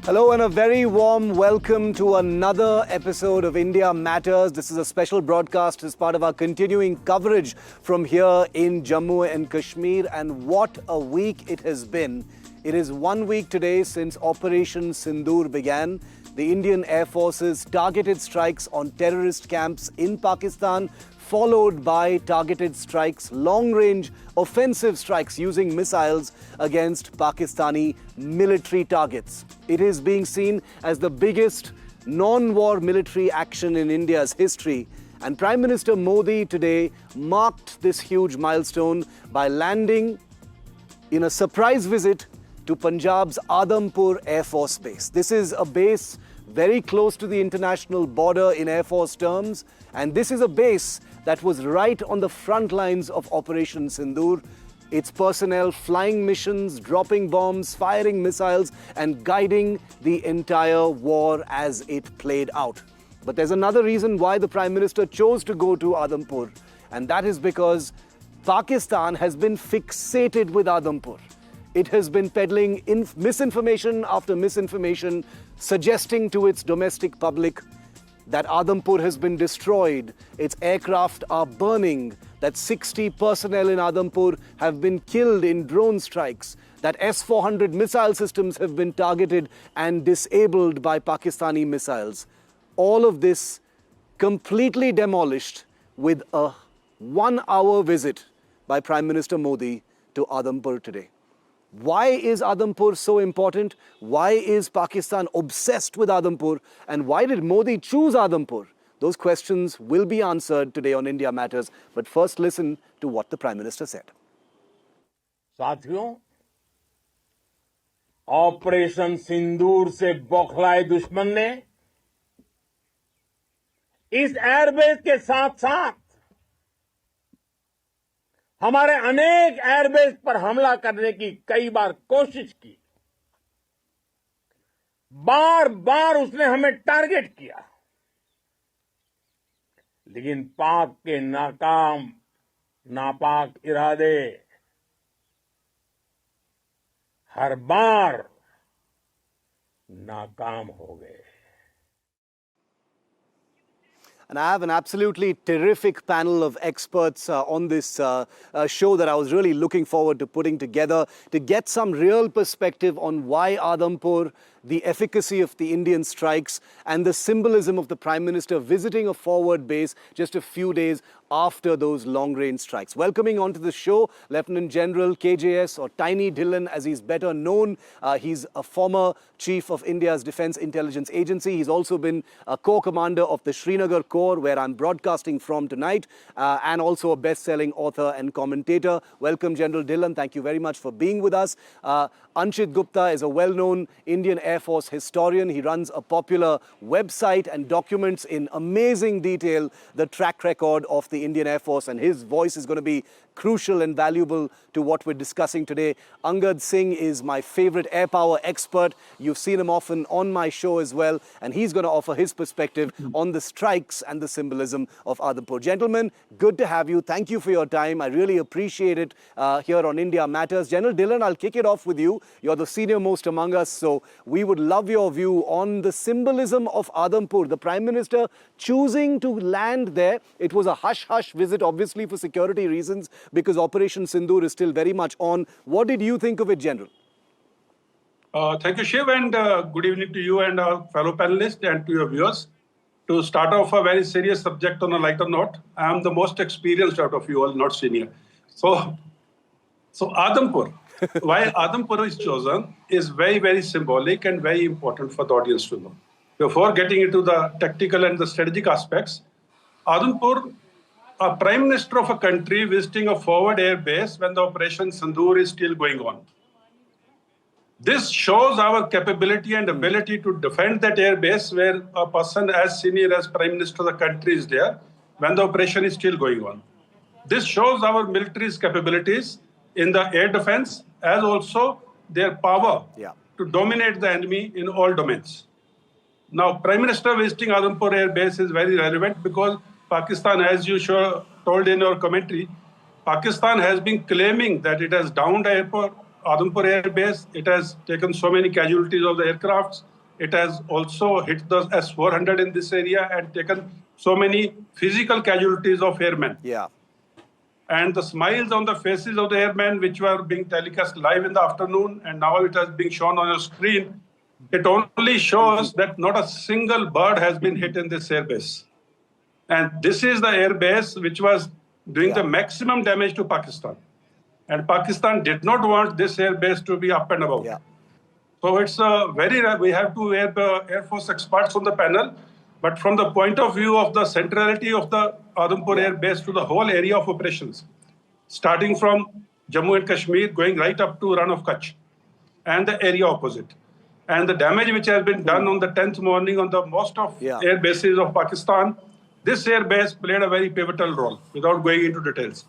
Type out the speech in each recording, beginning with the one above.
Hello and a very warm welcome to another episode of India Matters. This is a special broadcast as part of our continuing coverage from here in Jammu and Kashmir. And what a week it has been. It is 1 week today since Operation Sindoor began. The Indian Air Force's targeted strikes on terrorist camps in Pakistan, followed by targeted strikes, long-range offensive strikes using missiles against Pakistani military targets. It is being seen as the biggest non-war military action in India's history. And Prime Minister Modi today marked this huge milestone by landing in a surprise visit to Punjab's Adampur Air Force Base. This is a base very close to the international border in Air Force terms, and this is a base that was right on the front lines of Operation Sindoor. Its personnel flying missions, dropping bombs, firing missiles, and guiding the entire war as it played out. But there's another reason why the Prime Minister chose to go to Adampur, and that is because Pakistan has been fixated with Adampur. It has been peddling misinformation after misinformation, suggesting to its domestic public that Adampur has been destroyed, its aircraft are burning, that 60 personnel in Adampur have been killed in drone strikes, that S-400 missile systems have been targeted and disabled by Pakistani missiles. All of this completely demolished with a 1-hour visit by Prime Minister Modi to Adampur today. Why is Adampur so important? Why is Pakistan obsessed with Adampur? And why did Modi choose Adampur? Those questions will be answered today on India Matters. But first, listen to what the Prime Minister said. साथियों, operation सिंदूर से बौखलाए दुश्मन ने इस airbase के साथ साथ हमारे अनेक एयरबेस पर हमला करने की कई बार कोशिश की। बार बार उसने हमें टारगेट किया, लेकिन पाक के नापाक इरादे हर बार नाकाम हो गए। And I have an absolutely terrific panel of experts on this show that I was really looking forward to putting together to get some real perspective on why Adampur, the efficacy of the Indian strikes, and the symbolism of the Prime Minister visiting a forward base just a few days after those long-range strikes. Welcoming onto the show, Lieutenant General KJS, or Tiny Dhillon as he's better known. He's a former chief of India's Defence Intelligence Agency. He's also been a Corps Commander of the Srinagar Corps, where I'm broadcasting from tonight, and also a best-selling author and commentator. Welcome, General Dhillon. Thank you very much for being with us. Anshit Gupta is a well-known Indian Air Force historian. He runs a popular website and documents in amazing detail the track record of the Indian Air Force, and his voice is going to be crucial and valuable to what we're discussing today. Angad Singh is my favorite air power expert. You've seen him often on my show as well, and he's going to offer his perspective on the strikes and the symbolism of Adampur. Gentlemen, good to have you. Thank you for your time. I really appreciate it here on India Matters. General Dhillon, I'll kick it off with you. You're the senior most among us, so we would love your view on the symbolism of Adampur. The Prime Minister choosing to land there. It was a hush-hush visit, obviously for security reasons, because Operation Sindoor is still very much on. What did you think of it, General? Thank you, Shiv, and good evening to you and our fellow panelists and to your viewers. To start off a very serious subject on a lighter note, I am the most experienced out of you all, not senior. So Adampur, why Adampur is chosen is very, very symbolic and very important for the audience to know. Before getting into the tactical and the strategic aspects, Adampur, a prime minister of a country visiting a forward air base when the Operation Sindoor is still going on. This shows our capability and ability to defend that air base where a person as senior as Prime Minister of the country is there when the operation is still going on. This shows our military's capabilities in the air defense as also their power to dominate the enemy in all domains. Now, Prime Minister visiting Adampur Air Base is very relevant because Pakistan, as you told in your commentary, Pakistan has been claiming that it has downed Adampur Air Base. It has taken so many casualties of the aircrafts. it has also hit the S-400 in this area and taken so many physical casualties of airmen. Yeah. And the smiles on the faces of the airmen, which were being telecast live in the afternoon, and now it has been shown on your screen, it only shows that not a single bird has been hit in this airbase. And this is the airbase which was doing the maximum damage to Pakistan. And Pakistan did not want this airbase to be up and about. Yeah. So it's we have two Air Force experts on the panel, but from the point of view of the centrality of the Adampur Air Base to the whole area of operations, starting from Jammu and Kashmir, going right up to Run of Kutch and the area opposite. And the damage which has been done on the 10th morning on the most of air bases of Pakistan, this air base played a very pivotal role without going into details.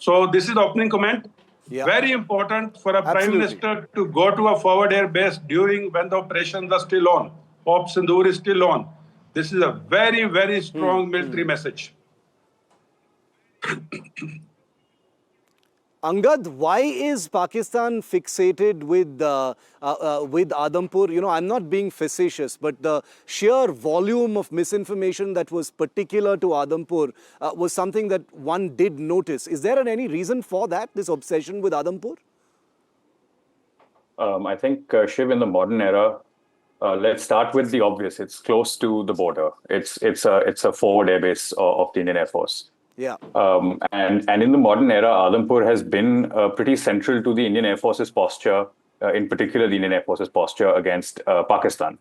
So this is the opening comment. Very important for a Prime Minister to go to a forward air base during when the operations are still on. Operation Sindoor is still on. This is a very, very strong military message. Angad, why is Pakistan fixated with Adampur? You know, I'm not being facetious, but the sheer volume of misinformation that was particular to Adampur was something that one did notice. Is there any reason for that, this obsession with Adampur? I think, Shiv, in the modern era, let's start with the obvious. It's close to the border. It's a forward airbase of the Indian Air Force. Yeah. And in the modern era, Adampur has been pretty central to the Indian Air Force's posture, in particular the Indian Air Force's posture against Pakistan.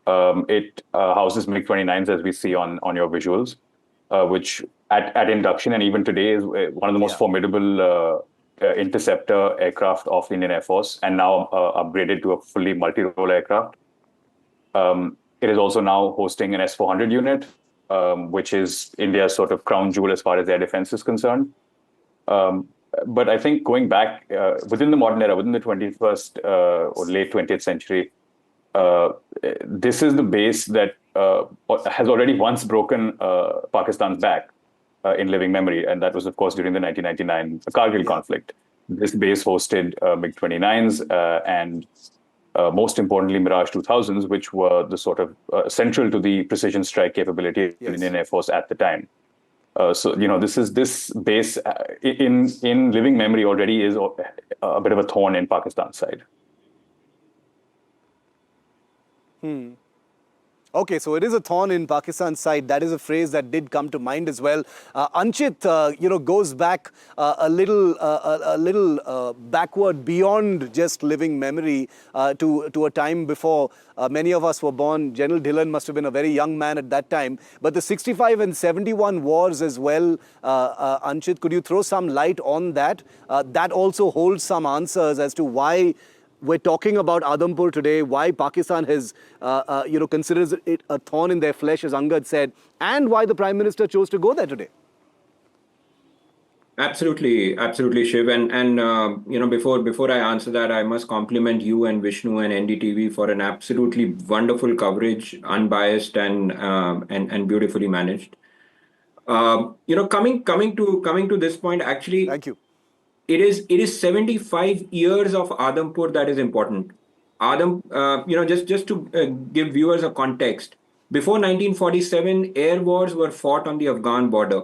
It houses MiG-29s, as we see on your visuals, which at induction and even today is one of the most formidable interceptor aircraft of the Indian Air Force, and now upgraded to a fully multi-role aircraft. It is also now hosting an S-400 unit, which is India's sort of crown jewel as far as air defense is concerned. But I think going back within the modern era, within the 21st or late 20th century, this is the base that has already once broken Pakistan's back in living memory. And that was, of course, during the 1999 Kargil conflict. This base hosted MiG-29s and most importantly, Mirage 2000s, which were the sort of central to the precision strike capability of the Indian Air Force at the time. So, you know, this base in living memory already is a bit of a thorn in Pakistan's side. Okay, so it is a thorn in Pakistan's side. That is a phrase that did come to mind as well. Anchit, goes back a little backward beyond just living memory to a time before many of us were born. General Dhillon must have been a very young man at that time. But the 65 and 71 wars as well, Anchit, could you throw some light on that? That also holds some answers as to why we're talking about Adampur today, why Pakistan has, considers it a thorn in their flesh, as Angad said, and why the Prime Minister chose to go there today. Absolutely, Shiv. And before I answer that, I must compliment you and Vishnu and NDTV for an absolutely wonderful coverage, unbiased and beautifully managed. Coming to this point, actually, thank you. It is 75 years of Adampur that is important. Just to give viewers a context, before 1947, air wars were fought on the Afghan border.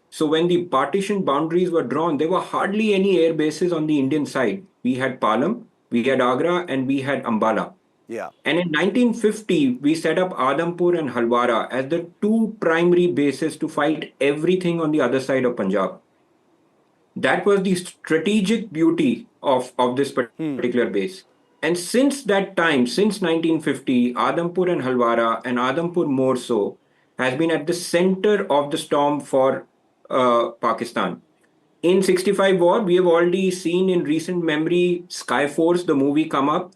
So when the partition boundaries were drawn, there were hardly any air bases on the Indian side. We had Palam, we had Agra, and we had Ambala. Yeah. And in 1950, we set up Adampur and Halwara as the two primary bases to fight everything on the other side of Punjab. That was the strategic beauty of this particular base. And since that time, since 1950, Adampur and Halwara, and Adampur more so, has been at the center of the storm for Pakistan. In 65 war, we have already seen in recent memory Sky Force, the movie, come up.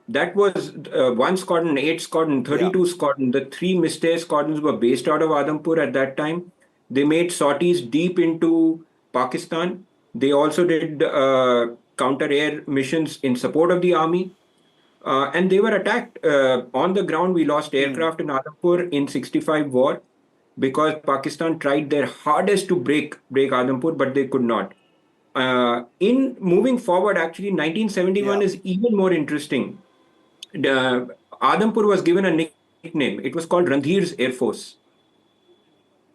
That was 1 squadron, 8 squadron, 32 squadron. The 3 Mistake squadrons were based out of Adampur at that time. They made sorties deep into Pakistan. They also did counter-air missions in support of the army. And they were attacked on the ground. We lost aircraft in Adampur in 65 war because Pakistan tried their hardest to break Adampur, but they could not. In moving forward, actually, 1971 is even more interesting. Adampur was given a nickname. It was called Randhir's Air Force.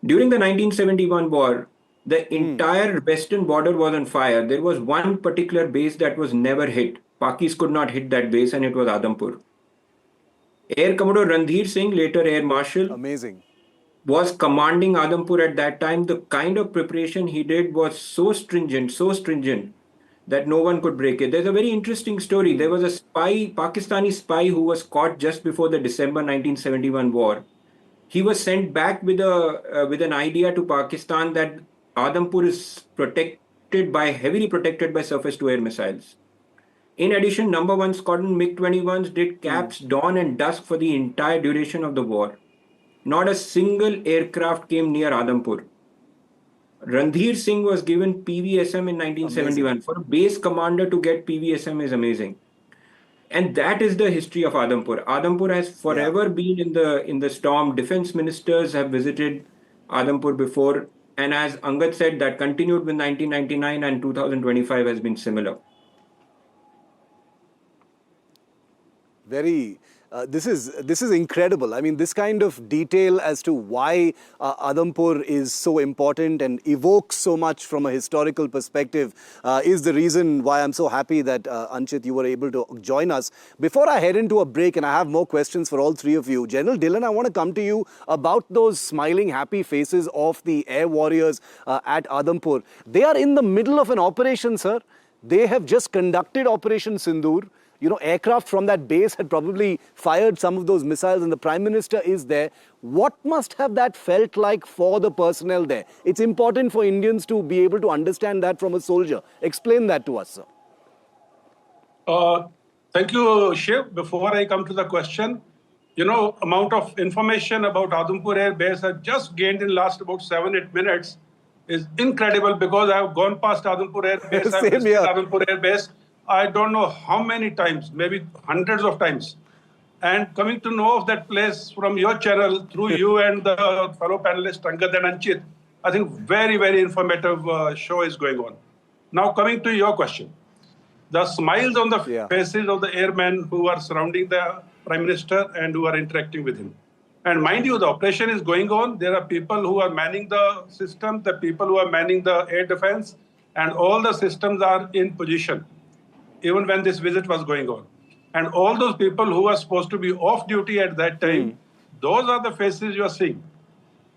During the 1971 war, the entire western border was on fire. There was one particular base that was never hit. Pakis could not hit that base, and it was Adampur. Air Commodore Randhir Singh, later Air Marshal, Amazing. was commanding Adampur at that time. The kind of preparation he did was so stringent that no one could break it. There's a very interesting story. There was a spy, Pakistani spy, who was caught just before the December 1971 war. He was sent back with an idea to Pakistan that Adampur is heavily protected by surface-to-air missiles. In addition, number 1 Squadron MiG-21s did caps dawn and dusk for the entire duration of the war. Not a single aircraft came near Adampur. Randhir Singh was given PVSM in 1971. Amazing. For a base commander to get PVSM is amazing. And that is the history of Adampur. Adampur has forever been in the storm. Defense ministers have visited Adampur before. And as Angad said, that continued with 1999 and 2025 has been similar. Very. This is incredible. I mean, this kind of detail as to why Adampur is so important and evokes so much from a historical perspective is the reason why I'm so happy that, Anchit, you were able to join us. Before I head into a break, and I have more questions for all three of you, General Dhillon, I want to come to you about those smiling, happy faces of the air warriors at Adampur. They are in the middle of an operation, sir. They have just conducted Operation Sindoor. You know, aircraft from that base had probably fired some of those missiles, and the Prime Minister is there. What must have that felt like for the personnel there? It's important for Indians to be able to understand that from a soldier. Explain that to us, sir. Thank you, Shiv. Before I come to the question, you know, amount of information about Adampur Airbase I've just gained in last about 7-8 minutes is incredible, because I have gone past Adampur Airbase. I've visited Adampur Airbase. I don't know how many times, maybe hundreds of times. And coming to know of that place from your channel, through you and the fellow panelists, Angad and Anchit, I think very, very informative show is going on. Now, coming to your question. The smiles on the faces of the airmen who are surrounding the Prime Minister and who are interacting with him. And mind you, the operation is going on. There are people who are manning the system, the people who are manning the air defense, and all the systems are in position, even when this visit was going on. And all those people who were supposed to be off duty at that time, those are the faces you are seeing.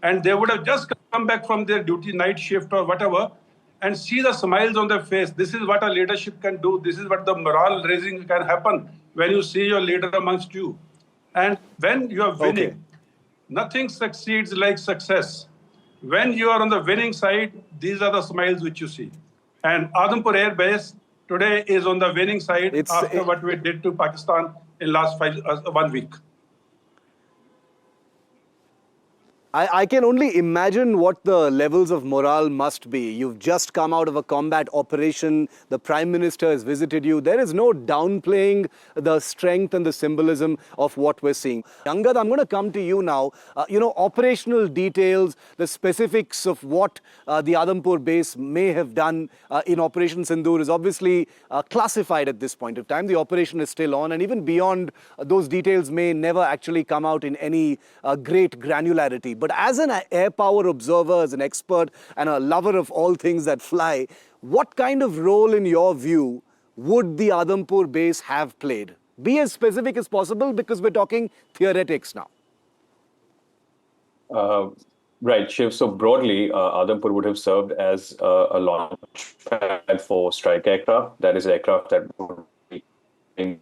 And they would have just come back from their duty, night shift or whatever, and see the smiles on their face. This is what a leadership can do. This is what the morale raising can happen when you see your leader amongst you. And when you are winning, nothing succeeds like success. When you are on the winning side, these are the smiles which you see. And Adampur Airbase today is on the winning side after what we did to Pakistan in last 1 week. I can only imagine what the levels of morale must be. You've just come out of a combat operation. The Prime Minister has visited you. There is no downplaying the strength and the symbolism of what we're seeing. Angad, I'm going to come to you now. Operational details, the specifics of what the Adampur base may have done in Operation Sindoor is obviously classified at this point of time. The operation is still on, and even beyond, those details may never actually come out in any great granularity. But as an air power observer, as an expert and a lover of all things that fly, what kind of role, in your view, would the Adampur base have played? Be as specific as possible, because we're talking theoretics now. Right, Shiv. So broadly, Adampur would have served as a launch pad for strike aircraft. That is, aircraft that would be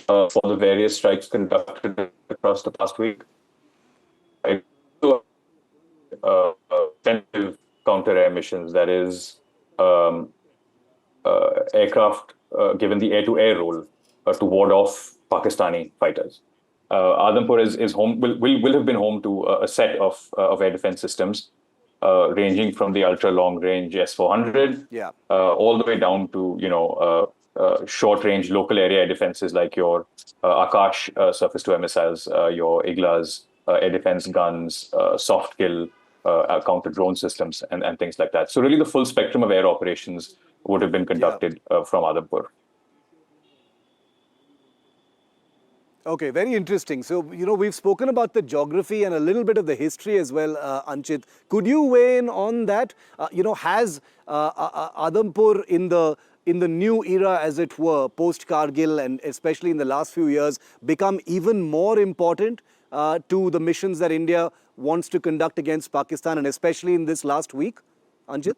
for the various strikes conducted across the past week. Offensive counter-air missions, that is, aircraft given the air-to-air role to ward off Pakistani fighters. Adampur is home, will have been home to a set of air defense systems, ranging from the ultra-long-range S-400 all the way down to short-range local area air defenses like your Akash surface-to-air missiles, your Iglas, air defense guns, soft kill, counter-drone systems, and things like that. So really the full spectrum of air operations would have been conducted from Adampur. Okay, very interesting. So, we've spoken about the geography and a little bit of the history as well, Anchit. Could you weigh in on that? Has Adampur in the new era, as it were, post-Kargil and especially in the last few years, become even more important to the missions that India wants to conduct against Pakistan, and especially in this last week, Anchit?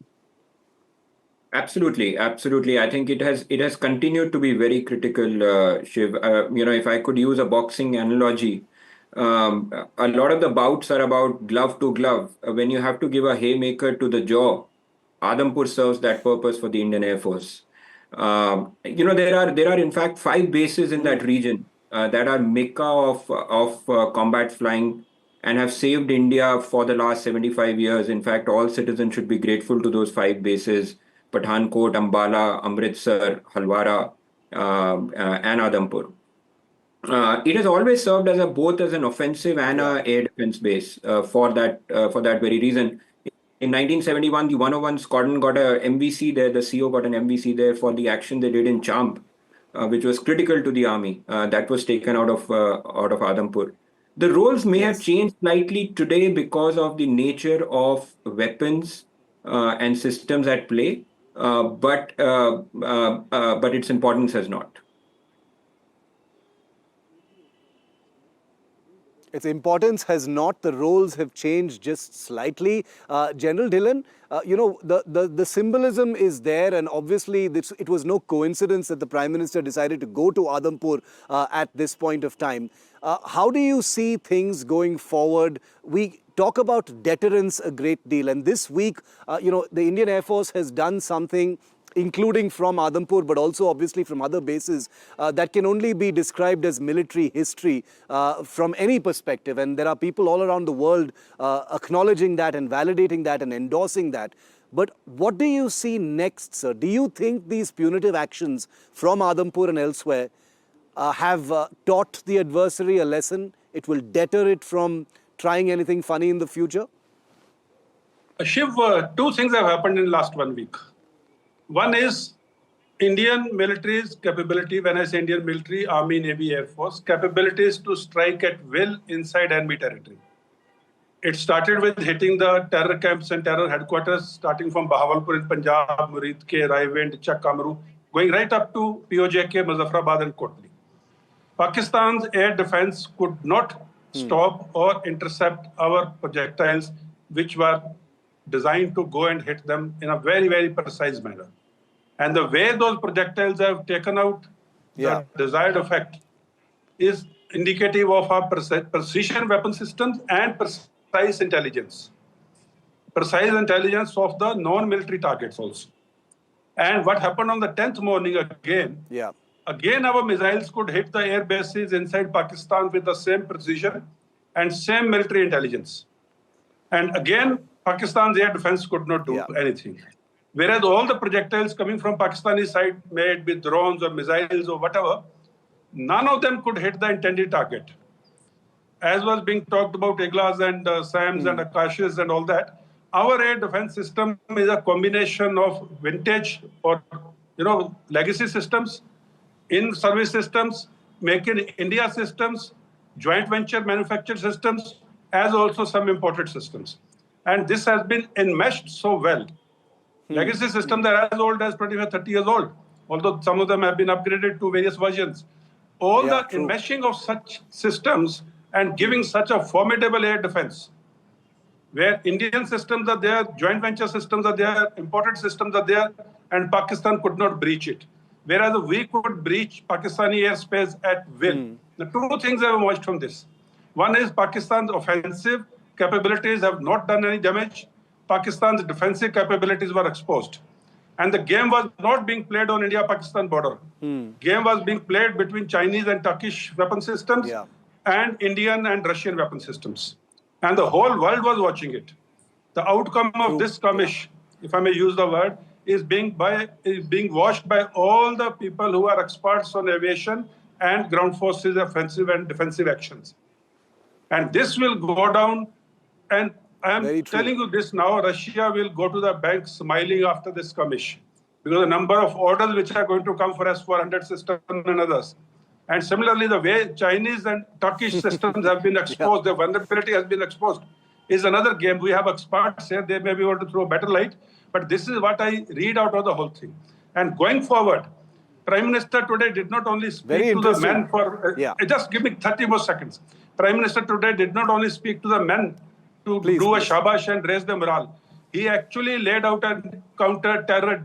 Absolutely, absolutely. I think it has continued to be very critical, Shiv. If I could use a boxing analogy, a lot of the bouts are about glove to glove. When you have to give a haymaker to the jaw, Adampur serves that purpose for the Indian Air Force. There are in fact 5 bases in that region that are mecca of combat flying and have saved India for the last 75 years. In fact, all citizens should be grateful to those 5 bases: Pathankot, Ambala, Amritsar, Halwara, and Adampur. It has always served as both as an offensive and a air defense base for that very reason. In 1971, the 101 Squadron got a MVC there. The CO got an MVC there for the action they did in Champ, which was critical to the army. That was taken out of Adampur. The roles may have changed slightly today because of the nature of weapons and systems at play, but its importance has not. Its importance has not. The roles have changed just slightly. General Dhillon, the symbolism is there, and obviously it was no coincidence that the Prime Minister decided to go to Adampur at this point of time. How do you see things going forward? We talk about deterrence a great deal, and this week, the Indian Air Force has done something, including from Adampur, but also obviously from other bases, that can only be described as military history from any perspective. And there are people all around the world acknowledging that and validating that and endorsing that. But what do you see next, sir? Do you think these punitive actions from Adampur and elsewhere have taught the adversary a lesson? It will deter it from trying anything funny in the future? Shiv, 2 things have happened in the last 1 week. One is Indian military's capability. When I say Indian military, Army, Navy, Air Force, capabilities to strike at will inside enemy territory. It started with hitting the terror camps and terror headquarters, starting from Bahawalpur in Punjab, Muridke, Raiwind, Chakkamru, going right up to POJK, Muzaffarabad and Kotli. Pakistan's air defense could not stop or intercept our projectiles, which were designed to go and hit them in a very, very precise manner. And the way those projectiles have taken out the desired effect is indicative of our precision weapon systems and precise intelligence. Precise intelligence of the non-military targets also. And what happened on the 10th morning again, again our missiles could hit the air bases inside Pakistan with the same precision and same military intelligence. And again, Pakistan's air defense could not do anything. Whereas all the projectiles coming from Pakistani side, made with drones or missiles or whatever, none of them could hit the intended target. As was being talked about Iglas and SAMs and Akashes and all that, our air defense system is a combination of vintage or legacy systems, in-service systems, Make in India systems, joint venture manufactured systems, as also some imported systems. And this has been enmeshed so well. Legacy systems are as old as 25, 30 years old, although some of them have been upgraded to various versions. All the enmeshing of such systems and giving such a formidable air defense, where Indian systems are there, joint venture systems are there, imported systems are there, and Pakistan could not breach it. Whereas we could breach Pakistani airspace at will. The two things have emerged from this. One is Pakistan's offensive capabilities have not done any damage. Pakistan's defensive capabilities were exposed. And the game was not being played on India-Pakistan border. Game was being played between Chinese and Turkish weapon systems and Indian and Russian weapon systems. And the whole world was watching it. The outcome of this skirmish, if I may use the word, is being watched by all the people who are experts on aviation and ground forces offensive and defensive actions. And this will go down, and I am telling you this now, Russia will go to the bank smiling after this skirmish, because the number of orders which are going to come for S-400 system and others. And similarly, the way Chinese and Turkish systems have been exposed, the vulnerability has been exposed, is another game. We have experts here, they may be able to throw better light, but this is what I read out of the whole thing. And going forward, Prime Minister today did not only speak to the men for... just give me 30 more seconds. Prime Minister today did not only speak to the men to do a shabash and raise the morale. He actually laid out a counter-terror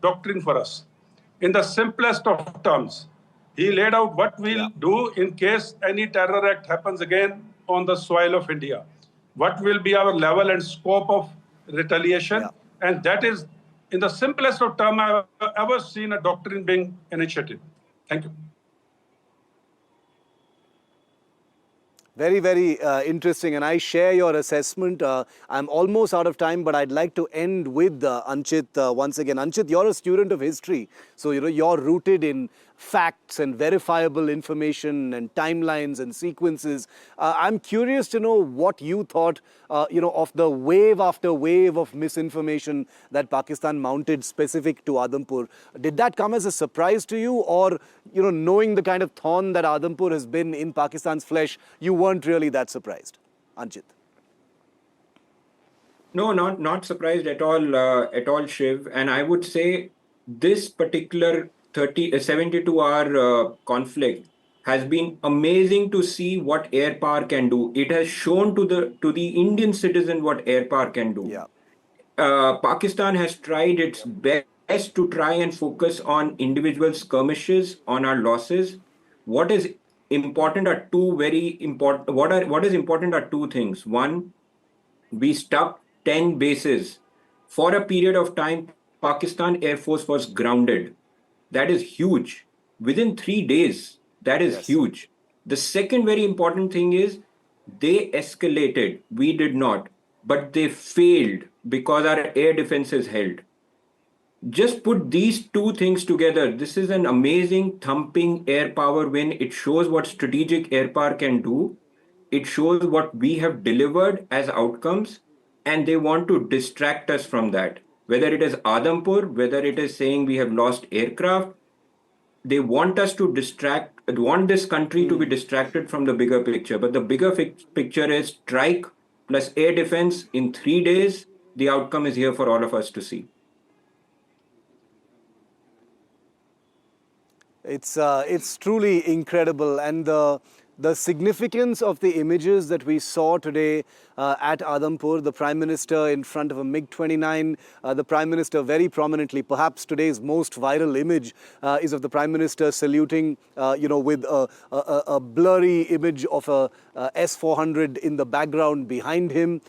doctrine for us. In the simplest of terms, he laid out what we'll do in case any terror act happens again on the soil of India. What will be our level and scope of retaliation? And that is, in the simplest of terms, I've ever seen a doctrine being initiated. Thank you. Very, very interesting, and I share your assessment. I'm almost out of time, but I'd like to end with Anchit once again. Anchit, you're a student of history, so you're rooted in facts and verifiable information and timelines and sequences. I'm curious to know what you thought, of the wave after wave of misinformation that Pakistan mounted specific to Adampur. Did that come as a surprise to you, or knowing the kind of thorn that Adampur has been in Pakistan's flesh, you weren't really that surprised? Anchit. No, not surprised at all, Shiv. And I would say this particular 72-hour conflict has been amazing to see what air power can do. It has shown to the Indian citizen what air power can do. Pakistan has tried its best to try and focus on individual skirmishes, on our losses. What is important are two very important. What is important are two things. One, we stuck 10 bases for a period of time. Pakistan Air Force was grounded. That is huge. Within 3 days, that is huge. The second very important thing is they escalated. We did not. But they failed because our air defenses held. Just put these two things together. This is an amazing thumping air power win. It shows what strategic air power can do. It shows what we have delivered as outcomes. And they want to distract us from that. Whether it is Adampur, whether it is saying we have lost aircraft, they want us to want this country to be distracted from the bigger picture. But the bigger picture is strike plus air defense in 3 days. The outcome is here for all of us to see. It's truly incredible, and the significance of the images that we saw today at Adampur, the Prime Minister in front of a MiG-29, the Prime Minister very prominently, perhaps today's most viral image is of the Prime Minister saluting, with a blurry image of a S-400 in the background behind him.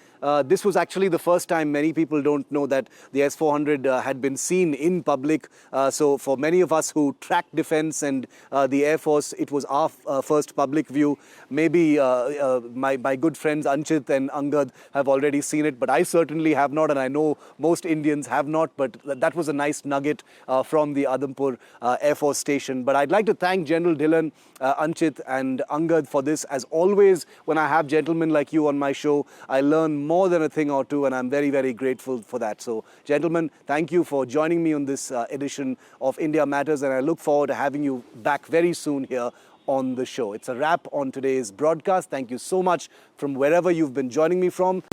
This was actually the first time. Many people don't know that the S-400 had been seen in public. So for many of us who track defense and the Air Force, it was our first public view. Maybe my good friends Anchit and Angad have already seen it, but I certainly have not, and I know most Indians have not. But that was a nice nugget from the Adampur Air Force Station. But I'd like to thank General Dhillon, Anchit and Angad for this. As always, when I have gentlemen like you on my show, I learn more than a thing or two, and I'm very, very grateful for that. So, gentlemen, thank you for joining me on this edition of India Matters, and I look forward to having you back very soon here on the show. It's a wrap on today's broadcast. Thank you so much from wherever you've been joining me from.